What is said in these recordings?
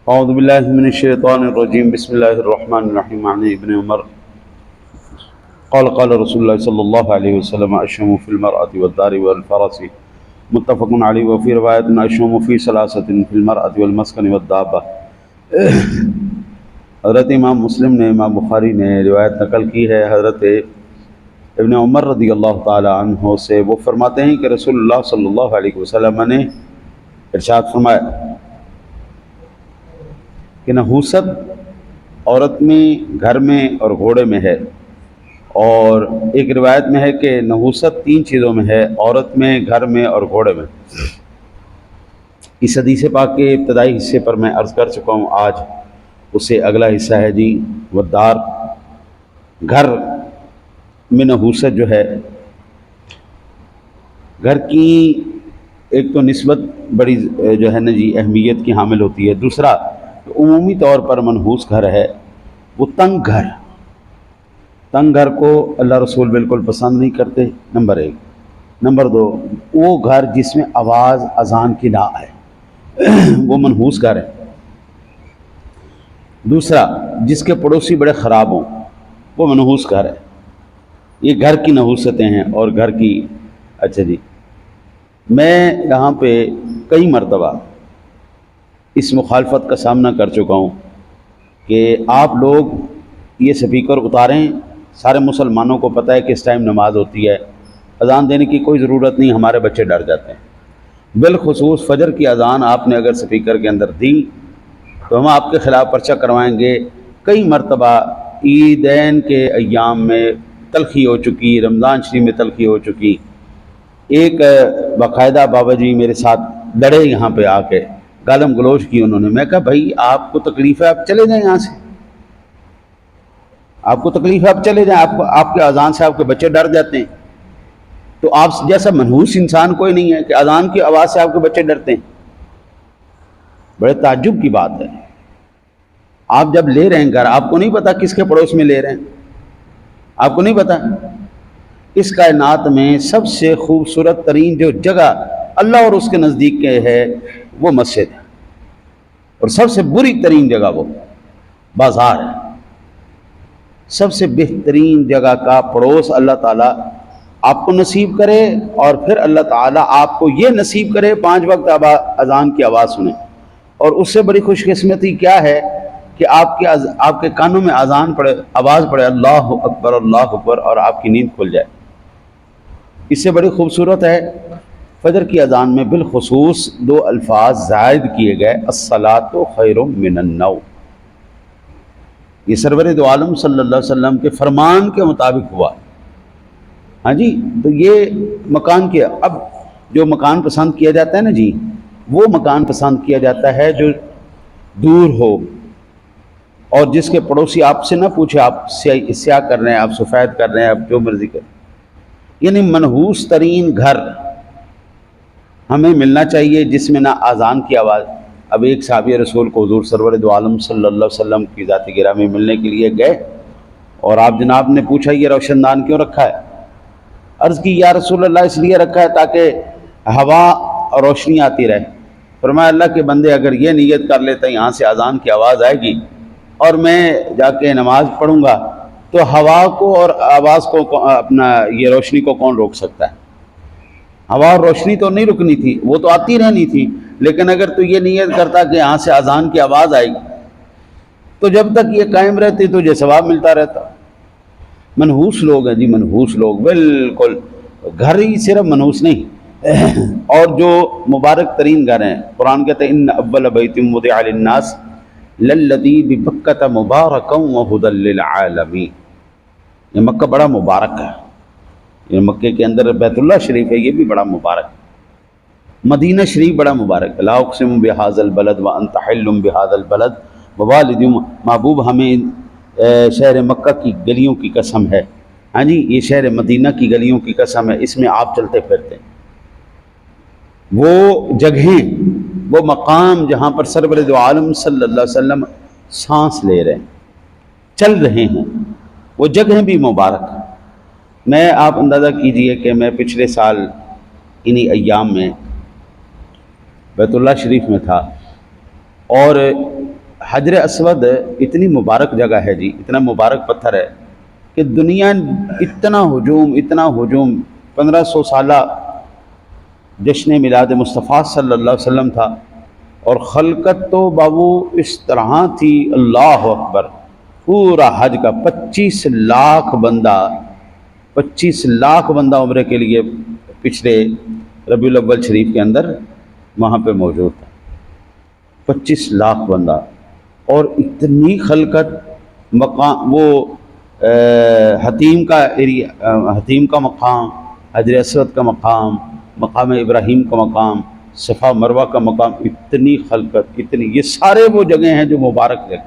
اعوذ باللہ من الشیطان الرجیم بسم اللہ الرحمن الرحیم عن ابن عمر قال قال رسول اللہ صلی اللہ علیہ وسلم الشم فی المرأة والدار والفرس متفق علیہ وفی روایت الشم فی ثلاثة فی المرأة والمسکن والدابہ۔ حضرت امام مسلم نے، امام بخاری نے روایت نقل کی ہے حضرت ابن عمر رضی اللہ تعالی عنہ سے۔ وہ فرماتے ہیں کہ رسول اللہ صلی اللہ علیہ وسلم نے ارشاد فرمایا کہ نحوست عورت میں، گھر میں اور گھوڑے میں ہے، اور ایک روایت میں ہے کہ نحوست 3 چیزوں میں ہے، عورت میں، گھر میں اور گھوڑے میں۔ اس حدیث پاک کے ابتدائی حصے پر میں عرض کر چکا ہوں، آج اس سے اگلا حصہ ہے جی والدار۔ گھر میں نحوست جو ہے، گھر کی ایک تو نسبت بڑی جو ہے نا جی اہمیت کی حامل ہوتی ہے۔ دوسرا، عمومی طور پر منحوس گھر ہے وہ تنگ گھر۔ تنگ گھر کو اللہ رسول بالکل پسند نہیں کرتے، نمبر 1۔ نمبر 2، وہ گھر جس میں آواز اذان کی نہ آئے وہ منحوس گھر ہے۔ دوسرا، جس کے پڑوسی بڑے خراب ہوں وہ منحوس گھر ہے۔ یہ گھر کی نحوستیں ہیں اور گھر کی۔ اچھا جی، میں یہاں پہ کئی مرتبہ اس مخالفت کا سامنا کر چکا ہوں کہ آپ لوگ یہ سپیکر اتاریں، سارے مسلمانوں کو پتہ ہے کہ اس ٹائم نماز ہوتی ہے، اذان دینے کی کوئی ضرورت نہیں، ہمارے بچے ڈر جاتے ہیں۔ بالخصوص فجر کی اذان آپ نے اگر سپیکر کے اندر دی تو ہم آپ کے خلاف پرچہ کروائیں گے۔ کئی مرتبہ عیدین کے ایام میں تلخی ہو چکی، رمضان شریف میں تلخی ہو چکی۔ ایک باقاعدہ بابا جی میرے ساتھ لڑے یہاں پہ آ کے، گالم گلوچ کی انہوں نے۔ میں کہا بھائی آپ کو تکلیف ہے، آپ چلے جائیں یہاں سے، آپ کو تکلیف ہے آپ چلے جائیں، آپ کے اذان سے آپ کے بچے ڈر جاتے ہیں۔ تو آپ جیسا منحوس انسان کوئی نہیں ہے کہ اذان کی آواز سے آپ کے بچے ڈرتے ہیں۔ بڑے تعجب کی بات ہے۔ آپ جب لے رہے ہیں گھر، آپ کو نہیں پتا کس کے پڑوس میں لے رہے ہیں، آپ کو نہیں پتا۔ اس کائنات میں سب سے خوبصورت ترین جو جگہ اللہ اور اس کے نزدیک کے ہے وہ مسجد ہے، اور سب سے بری ترین جگہ وہ بازار ہے۔ سب سے بہترین جگہ کا پڑوس اللہ تعالیٰ آپ کو نصیب کرے، اور پھر اللہ تعالیٰ آپ کو یہ نصیب کرے 5 وقت اذان کی آواز سنیں۔ اور اس سے بڑی خوش قسمتی کیا ہے کہ آپ کے کانوں میں اذان پڑے، آواز پڑے اللہ اکبر اللہ اکبر، اور آپ کی نیند کھل جائے۔ اس سے بڑی خوبصورت ہے فجر کی اذان میں بالخصوص 2 الفاظ زائد کیے گئے، الصلاۃ خیر من النوم۔ یہ سرور دو عالم صلی اللہ علیہ وسلم کے فرمان کے مطابق ہوا۔ ہاں جی، تو یہ مکان کیا، اب جو مکان پسند کیا جاتا ہے نا جی، وہ مکان پسند کیا جاتا ہے جو دور ہو، اور جس کے پڑوسی آپ سے نہ پوچھے آپ سیاہ کر رہے ہیں، آپ سفید کر رہے ہیں، آپ جو مرضی کر رہے ہیں۔ یعنی منحوس ترین گھر ہمیں ملنا چاہیے جس میں نہ اذان کی آواز۔ اب ایک صحابی رسول کو حضور سرور دو عالم صلی اللہ علیہ وسلم کی ذات گرامی ملنے کے لیے گئے، اور آپ جناب نے پوچھا یہ روشن دان کیوں رکھا ہے؟ عرض کی یا رسول اللہ اس لیے رکھا ہے تاکہ ہوا اور روشنی آتی رہے۔ فرمایا اللہ کے بندے اگر یہ نیت کر لیتے یہاں سے اذان کی آواز آئے گی اور میں جا کے نماز پڑھوں گا تو ہوا کو اور آواز کو اپنا یہ روشنی کو کون روک سکتا ہے؟ ہوا اور روشنی تو نہیں رکنی تھی، وہ تو آتی رہنی تھی، لیکن اگر تو یہ نیت کرتا کہ یہاں سے اذان کی آواز آئے گی تو جب تک یہ قائم رہتی تجھے ثواب ملتا رہتا۔ منحوس لوگ ہیں جی، منحوس لوگ بالکل۔ گھر ہی صرف منحوس نہیں، اور جو مبارک ترین گھر ہیں، قرآن کہتے ہیں ان اول بیت وضع للناس للذی ببکۃ مبارکا وہدی للعالمین۔ یہ مکہ بڑا مبارک ہے، یہ مکے کے اندر بیت اللہ شریف ہے، یہ بھی بڑا مبارک ہے۔ مدینہ شریف بڑا مبارک ہے۔ لا اقسم بہذا البلد وانت حل بہذا البلد ووالد، محبوب ہمیں شہر مکہ کی گلیوں کی قسم ہے، ہاں جی یہ شہر مدینہ کی گلیوں کی قسم ہے، اس میں آپ چلتے پھرتے ہیں۔ وہ جگہیں، وہ مقام جہاں پر سرور دو عالم صلی اللہ علیہ وسلم سانس لے رہے ہیں، چل رہے ہیں، وہ جگہیں بھی مبارک ہیں۔ میں آپ اندازہ کیجئے کہ میں پچھلے سال انہی ایام میں بیت اللہ شریف میں تھا، اور حجر اسود اتنی مبارک جگہ ہے جی، اتنا مبارک پتھر ہے کہ دنیا اتنا ہجوم 1500 سالہ جشن میلاد مصطفیٰ صلی اللہ علیہ وسلم تھا، اور خلقت تو بابو اس طرح تھی، اللہ اکبر، پورا حج کا 25 لاکھ بندہ عمرے کے لیے پچھلے ربیع الاول شریف کے اندر وہاں پہ موجود تھا، 25 لاکھ بندہ، اور اتنی خلقت، مقام وہ حتیم کا مقام، حجر اسود کا مقام ابراہیم کا مقام، صفا مروہ کا مقام، اتنی خلقت، یہ سارے وہ جگہیں ہیں جو مبارک جگہ،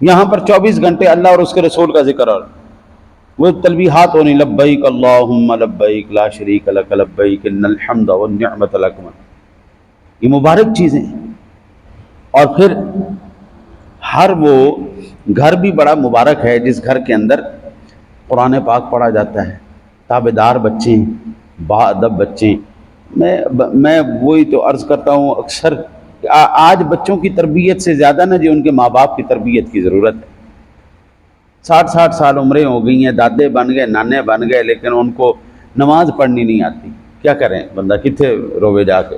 یہاں پر 24 گھنٹے اللہ اور اس کے رسول کا ذکر، اور وہ تلبیحات ہونی، لبیک اللہم لبیک لا شریک لک لبیک ان الحمد والنعمت لک، یہ مبارک چیزیں ہیں۔ اور پھر ہر وہ گھر بھی بڑا مبارک ہے جس گھر کے اندر قرآن پاک پڑھا جاتا ہے، تابعدار بچے ہیں، با ادب بچے ہیں۔ میں وہی تو عرض کرتا ہوں اکثر، آج بچوں کی تربیت سے زیادہ نہ جی ان کے ماں باپ کی تربیت کی ضرورت ہے۔ 60 سال عمریں ہو گئی ہیں، دادے بن گئے، نانے بن گئے، لیکن ان کو نماز پڑھنی نہیں آتی، کیا کریں، بندہ کتنے روے جا کے،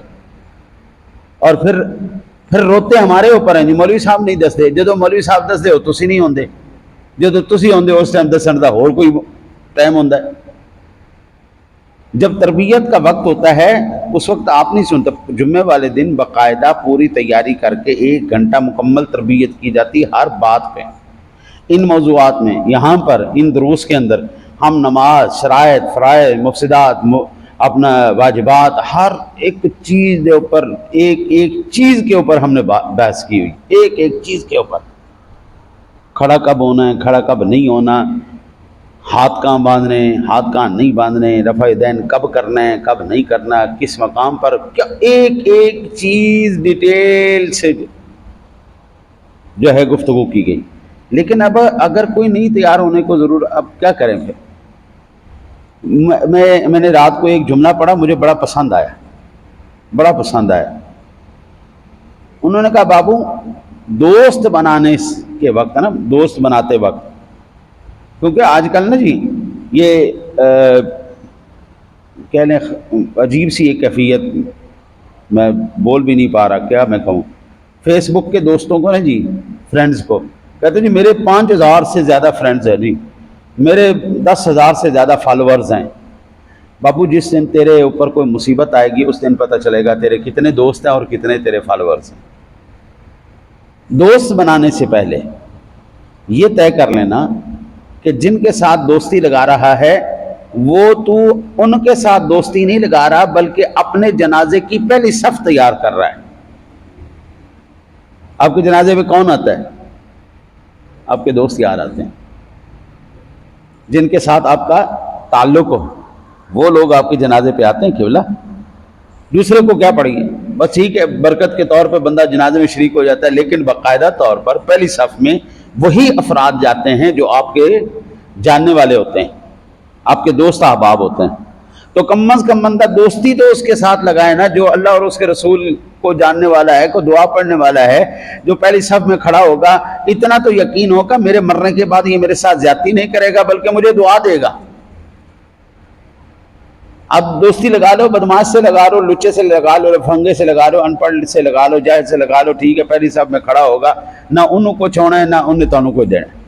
اور پھر روتے ہمارے اوپر ہیں جی، مولوی صاحب نہیں دستے، جدو مولوی صاحب دستے ہو تسی نہیں ہوندے، جدو تسی ہوندے اس ٹائم دسن دا اور کوئی ٹائم ہوندا ہے۔ جب تربیت کا وقت ہوتا ہے اس وقت آپ نہیں سنتے، جمعے والے دن باقاعدہ پوری تیاری کر کے 1 گھنٹہ مکمل تربیت کی جاتی ہر بات پہ، ان موضوعات میں، یہاں پر ان دروس کے اندر ہم نماز، شرائط، فرائض، مفسدات، اپنا واجبات، ہر ایک چیز کے اوپر، ایک چیز کے اوپر ہم نے بحث کی ہوئی، ایک چیز کے اوپر، کھڑا کب ہونا ہے، کھڑا کب نہیں ہونا، ہاتھ کہاں باندھنے ہیں، ہاتھ کہاں نہیں باندھنے، رفع دین کب کرنا ہے، کب نہیں کرنا، کس مقام پر، کیا ایک چیز ڈیٹیل سے جو ہے گفتگو کی گئی۔ لیکن اب اگر کوئی نہیں تیار ہونے کو ضرور، اب کیا کریں پھر؟ میں نے رات کو ایک جملہ پڑھا، مجھے بڑا پسند آیا۔ انہوں نے کہا بابو، دوست بنانے کے وقت نا، دوست بناتے وقت، کیونکہ آج کل نا جی یہ کہہ لیں عجیب سی ایک کیفیت، میں بول بھی نہیں پا رہا، کیا میں کہوں، فیس بک کے دوستوں کو نا جی، فرینڈز کو کہتے ہیں جی میرے 5000 سے زیادہ فرینڈز ہیں جی، میرے 10,000 سے زیادہ فالوورز ہیں۔ بابو جس دن تیرے اوپر کوئی مصیبت آئے گی اس دن پتہ چلے گا تیرے کتنے دوست ہیں اور کتنے تیرے فالوورز ہیں۔ دوست بنانے سے پہلے یہ طے کر لینا کہ جن کے ساتھ دوستی لگا رہا ہے وہ تو ان کے ساتھ دوستی نہیں لگا رہا، بلکہ اپنے جنازے کی پہلی صف تیار کر رہا ہے۔ آپ کے جنازے میں کون آتا ہے؟ آپ کے دوست یار آتے ہیں، جن کے ساتھ آپ کا تعلق ہو، وہ لوگ آپ کے جنازے پہ آتے ہیں۔ قبلہ دوسرے کو کیا پڑیں گے، بس ٹھیک ہے برکت کے طور پہ بندہ جنازے میں شریک ہو جاتا ہے، لیکن باقاعدہ طور پر پہلی صف میں وہی افراد جاتے ہیں جو آپ کے جاننے والے ہوتے ہیں، آپ کے دوست احباب ہوتے ہیں۔ تو کم از کم بندہ دوستی تو اس کے ساتھ لگائے نا جو اللہ اور اس کے رسول کو جاننے والا ہے، کو دعا پڑھنے والا ہے، جو پہلی صف میں کھڑا ہوگا، اتنا تو یقین ہوگا میرے مرنے کے بعد یہ میرے ساتھ زیادتی نہیں کرے گا بلکہ مجھے دعا دے گا۔ اب دوستی لگا لو، بدماش سے لگا لو، لچے سے لگا لو، لفنگے سے لگا لو، ان پڑھ سے لگا لو، جاہل سے لگا لو، ٹھیک ہے پہلی صف میں کھڑا ہوگا، نہ انہوں کو چھوڑنا ہے نہ انہیں تانوں کو دینا ہے۔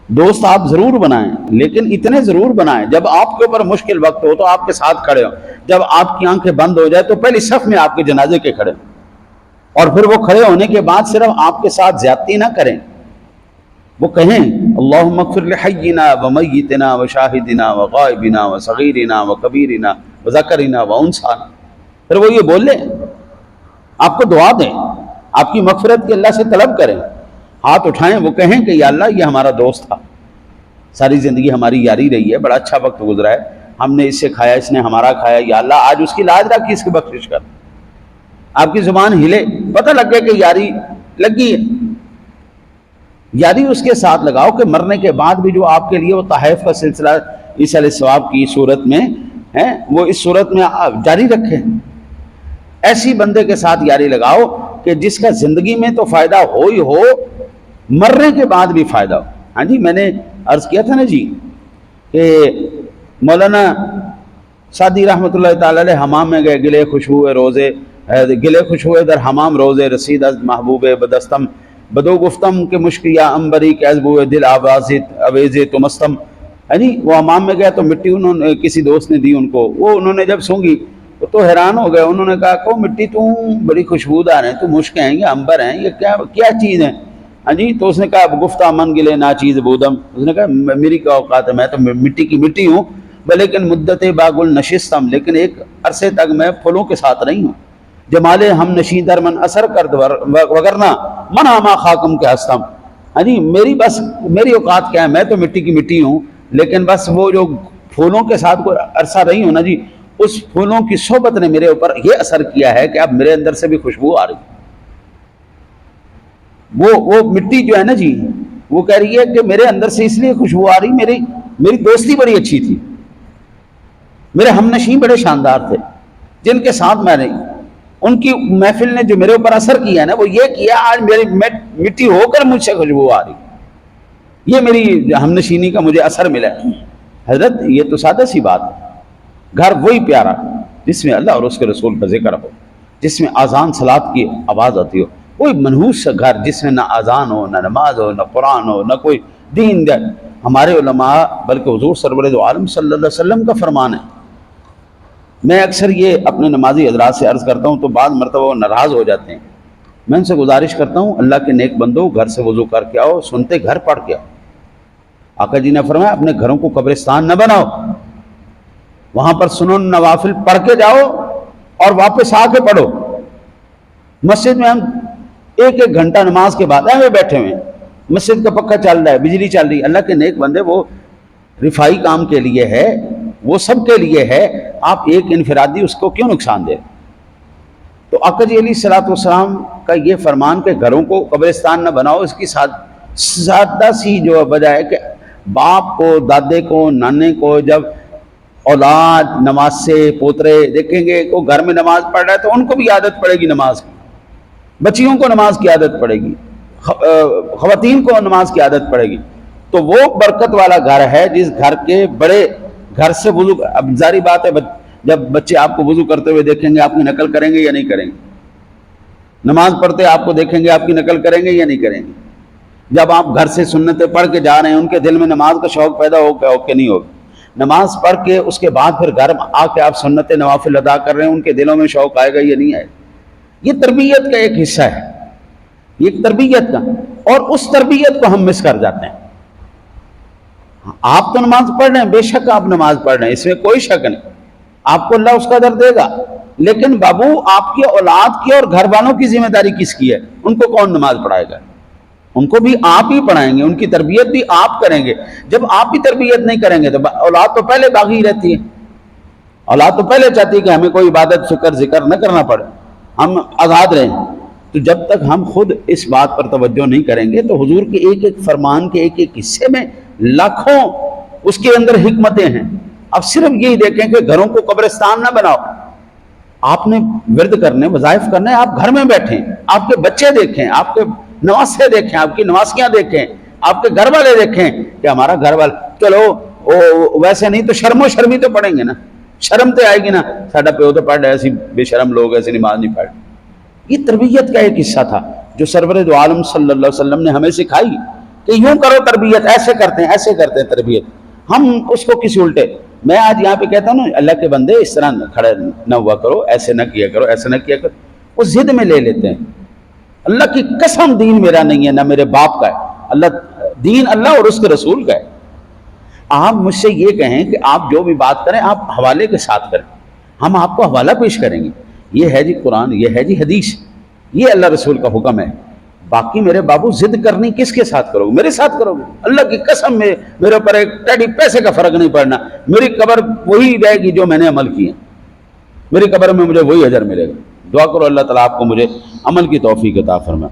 دوست آپ ضرور بنائیں، لیکن اتنے ضرور بنائیں جب آپ کے اوپر مشکل وقت ہو تو آپ کے ساتھ کھڑے ہوں، جب آپ کی آنکھیں بند ہو جائے تو پہلی صف میں آپ کے جنازے کے کھڑے ہوں، اور پھر وہ کھڑے ہونے کے بعد صرف آپ کے ساتھ زیادتی نہ کریں، وہ کہیں اللہم اغفر لحینا ومیتنا وشاہدنا وغائبنا وصغیرنا وکبیرنا وذکرنا وانثانا، پھر وہ یہ بول لیں، آپ کو دعا دیں، آپ کی مغفرت کی اللہ سے طلب کریں، ہاتھ اٹھائیں، وہ کہیں کہ یا اللہ یہ ہمارا دوست تھا، ساری زندگی ہماری یاری رہی ہے، بڑا اچھا وقت گزرا ہے، ہم نے اس سے کھایا، اس نے ہمارا کھایا، یا اللہ آج اس کی لاج رکھی، اس کی بخشش کر۔ آپ کی زبان ہلے، پتہ لگ گیا کہ یاری لگی ہے، یاری اس کے ساتھ لگاؤ کہ مرنے کے بعد بھی جو آپ کے لیے وہ تحائف کا سلسلہ ایصال ثواب کی صورت میں ہے وہ اس صورت میں آپ جاری رکھیں۔ ایسی بندے کے ساتھ یاری لگاؤ کہ جس کا زندگی میں تو فائدہ ہو ہی ہو، مرنے کے بعد بھی فائدہ ہو۔ ہاں جی، میں نے عرض کیا تھا نا جی کہ مولانا سعدی رحمۃ اللہ تعالی علیہ حمام میں گئے، گلے خوشبوئے در حمام روزے رسید از محبوب بدستم، بدو گفتم کہ مشکیا امبری کے ازبو دل آویز تو مستم۔ ہاں جی، وہ حمام میں گیا تو مٹی انہوں نے کسی دوست نے دی ان کو، وہ انہوں نے جب سونگھی تو حیران ہو گئے۔ انہوں نے کہا کہ مٹی تو بڑی خوشبودار ہیں، تو مشک ہیں یا امبر ہیں، یہ کیا چیز ہے؟ ہاں جی، تو اس نے کہا گفتہ من گلے نا چیز بودم، اس نے کہا میری کیا اوقات ہے، میں تو مٹی کی مٹی ہوں، لیکن مدت باغل نشستم، لیکن ایک عرصے تک میں پھولوں کے ساتھ نہیں ہوں۔ جمالے ہم نشین در من اثر کرد وگرنا من آما خاکم کے ہستم۔ ہاں جی، میری اوقات کیا ہے، میں تو مٹی کی مٹی ہوں، لیکن بس وہ جو پھولوں کے ساتھ کوئی عرصہ رہی ہوں نا جی، اس پھولوں کی صحبت نے میرے اوپر یہ اثر کیا ہے کہ اب میرے اندر سے بھی خوشبو آ رہی ہے۔ وہ مٹی جو ہے نا جی، وہ کہہ رہی ہے کہ میرے اندر سے اس لیے خوشبو آ رہی، میری دوستی بڑی اچھی تھی، میرے ہم نشین بڑے شاندار تھے جن کے ساتھ میں رہی، ان کی محفل نے جو میرے اوپر اثر کیا ہے نا، وہ یہ کیا آج میری مٹی ہو کر مجھ سے خوشبو آ رہی، یہ میری ہم نشینی کا مجھے اثر ملا ہے۔ حضرت یہ تو سادہ سی بات ہے، گھر وہی پیارا جس میں اللہ اور اس کے رسول کا ذکر ہو، جس میں اذان صلات کی آواز آتی ہو، کوئی منحوس گھر جس میں نہ اذان ہو، نہ نماز ہو، نہ قرآن ہو، نہ کوئی دین دے۔ ہمارے علماء بلکہ حضور سرور دو عالم صلی اللہ علیہ وسلم کا فرمان ہے۔ میں اکثر یہ اپنے نمازی حضرات سے عرض کرتا ہوں تو بعض مرتبہ وہ ناراض ہو جاتے ہیں، میں ان سے گزارش کرتا ہوں اللہ کے نیک بندو گھر سے وضو کر کے آؤ، سنتے گھر پڑھ کے آؤ۔ آقا جی نے فرمایا اپنے گھروں کو قبرستان نہ بناؤ، وہاں پر سنن نوافل پڑھ کے جاؤ اور واپس آ کے پڑھو۔ مسجد میں ہم ایک گھنٹہ نماز کے بعد ہمیں بیٹھے ہوئے ہیں، مسجد کا پکا چل رہا ہے، بجلی چل رہی ہے، اللہ کے نیک بندے وہ رفائی کام کے لیے ہے، وہ سب کے لیے ہے، آپ ایک انفرادی اس کو کیوں نقصان دے؟ تو آقا جی علیہ الصلوۃ والسلام کا یہ فرمان کہ گھروں کو قبرستان نہ بناؤ، اس کی سادہ سی جو وجہ ہے کہ باپ کو، دادے کو، نانے کو جب اولاد نماز سے پوترے دیکھیں گے وہ گھر میں نماز پڑھ رہا ہے تو ان کو بھی عادت پڑے گی نماز کی، بچیوں کو نماز کی عادت پڑے گی، خواتین کو نماز کی عادت پڑے گی، تو وہ برکت والا گھر ہے جس گھر کے بڑے گھر سے وضو۔ اب ظاہری بات ہے جب بچے آپ کو وضو کرتے ہوئے دیکھیں گے آپ کی نقل کریں گے یا نہیں کریں گے؟ نماز پڑھتے آپ کو دیکھیں گے آپ کی نقل کریں گے یا نہیں کریں گے؟ جب آپ گھر سے سنتیں پڑھ کے جا رہے ہیں ان کے دل میں نماز کا شوق پیدا ہو کہ نہیں ہوگا؟ نماز پڑھ کے اس کے بعد پھر گھر آ کے آپ سنت نوافل ادا کر رہے ہیں، ان کے دلوں میں شوق آئے گا یا نہیں آئے گا؟ یہ تربیت کا ایک حصہ ہے، یہ تربیت کا، اور اس تربیت کو ہم مس کر جاتے ہیں۔ آپ تو نماز پڑھ رہے ہیں، بے شک آپ نماز پڑھ رہے ہیں، اس میں کوئی شک نہیں، آپ کو اللہ اس کا در دے گا، لیکن بابو آپ کی اولاد کی اور گھر والوں کی ذمہ داری کس کی ہے؟ ان کو کون نماز پڑھائے گا؟ ان کو بھی آپ ہی پڑھائیں گے، ان کی تربیت بھی آپ کریں گے۔ جب آپ ہی تربیت نہیں کریں گے تو اولاد تو پہلے باغی رہتی ہے، اولاد تو پہلے چاہتی ہے کہ ہمیں کوئی عبادت فکر ذکر نہ کرنا پڑے، ہم آزاد رہیں۔ تو جب تک ہم خود اس بات پر توجہ نہیں کریں گے تو حضور کے ایک ایک فرمان کے ایک ایک حصے میں لاکھوں اس کے اندر حکمتیں ہیں۔ اب صرف یہی دیکھیں کہ گھروں کو قبرستان نہ بناؤ، آپ نے ورد کرنے، وظائف کرنے، آپ گھر میں بیٹھیں، آپ کے بچے دیکھیں، آپ کے نواسے دیکھیں، آپ کی نواسیاں دیکھیں، آپ کے گھر والے دیکھیں کہ ہمارا گھر والا چلو ویسے نہیں تو شرم و شرمی تو پڑھیں گے نا، شرم تو آئے گی نا، ساڈا پیو تو پڑھ رہا ہے، ایسی بے شرم لوگ ایسی نماز نہیں پڑھ۔ یہ تربیت کا ایک حصہ تھا جو سرور دو عالم صلی اللہ علیہ وسلم نے ہمیں سکھائی کہ یوں کرو تربیت، ایسے کرتے ہیں تربیت۔ ہم اس کو کسی الٹے، میں آج یہاں پہ کہتا ہوں نا اللہ کے بندے اس طرح کھڑے نہ ہوا کرو، ایسے نہ کیا کرو، ایسے نہ کیا کرو، وہ ضد میں لے لیتے ہیں۔ اللہ کی قسم دین میرا نہیں ہے، نہ میرے باپ کا ہے، دین اللہ اور اس کے رسول کا ہے۔ آپ مجھ سے یہ کہیں کہ آپ جو بھی بات کریں آپ حوالے کے ساتھ کریں، ہم آپ کو حوالہ پیش کریں گے، یہ ہے جی قرآن، یہ ہے جی حدیث، یہ اللہ رسول کا حکم ہے۔ باقی میرے بابو ضد کرنی کس کے ساتھ کرو گے؟ میرے ساتھ کرو گے؟ اللہ کی قسم میں میرے اوپر ایک ٹیڈی پیسے کا فرق نہیں پڑنا، میری قبر وہی رہے گی جو میں نے عمل کیا، میری قبر میں مجھے وہی اجر ملے گا۔ دعا کرو اللہ تعالیٰ آپ کو مجھے عمل کی توفیق عطا فرمائے۔